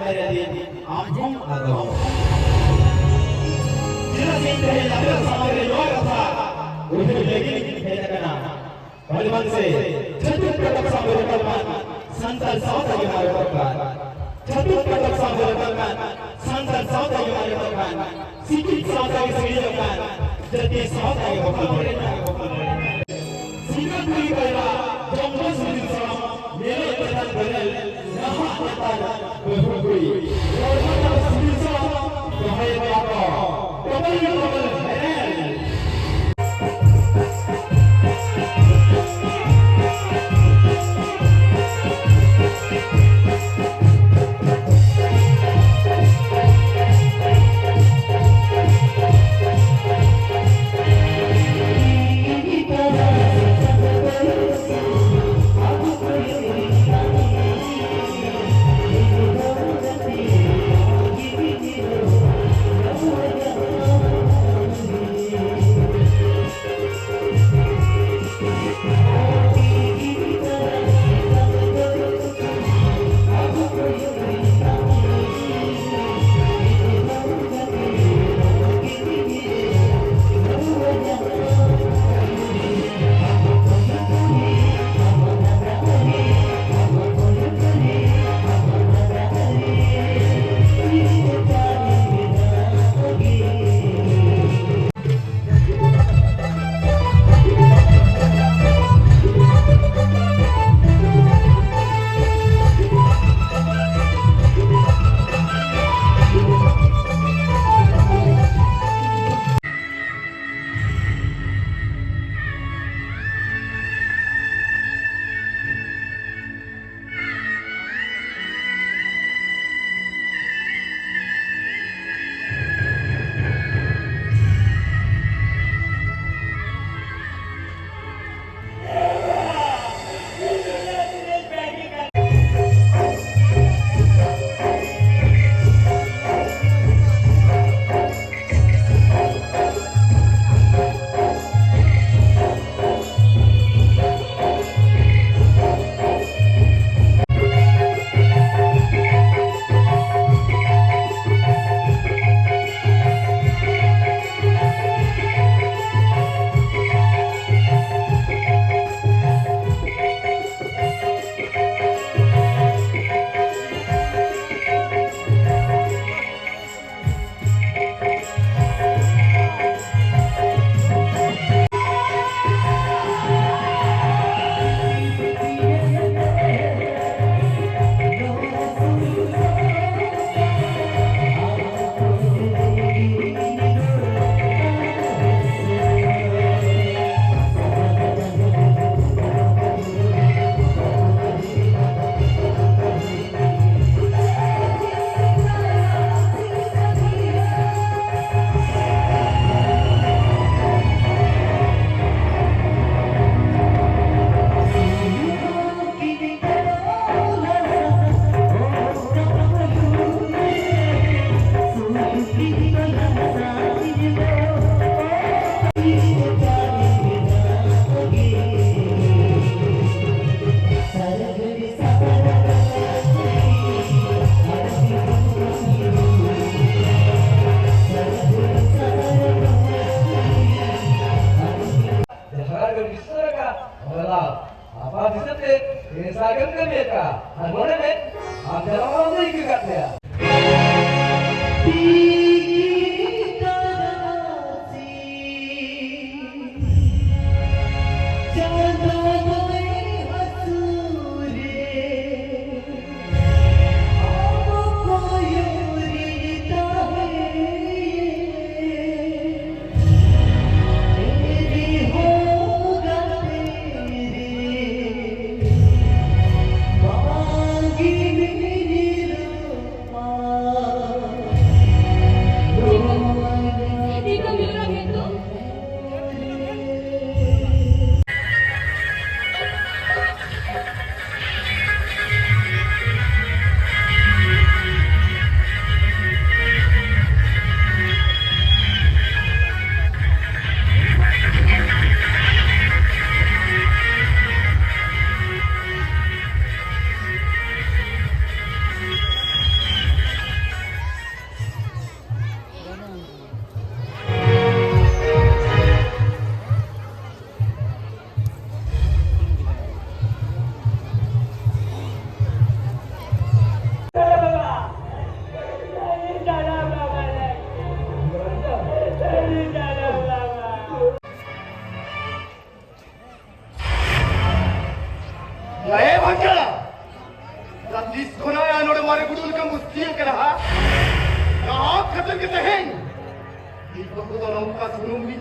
मेरे दिन आंखों लगाओ जिला सिंह है लगे सामने लोग था उसे लेकिन है करना बलवन से चतुर्थ सामने बलवन संतल साथ है हमारे बलवन चतुर्थ सामने बलवन संतल साथ है हमारे बलवन सिकित साथ है सीढ़ी बलवन जति साथ है बलवन सिंगापुरी बैला जम्मू सुनिसा मेरे प्रधान बनल यहाँ आता बहुगुई और मतलब सुनिसा तुम्हारे बाबा कबल है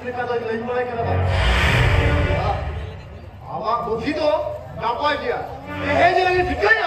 লেখাটা লেই পড়াই কেন আমার কথিত নাপাই দিয়া এই যে লাগে ভিক্ষাই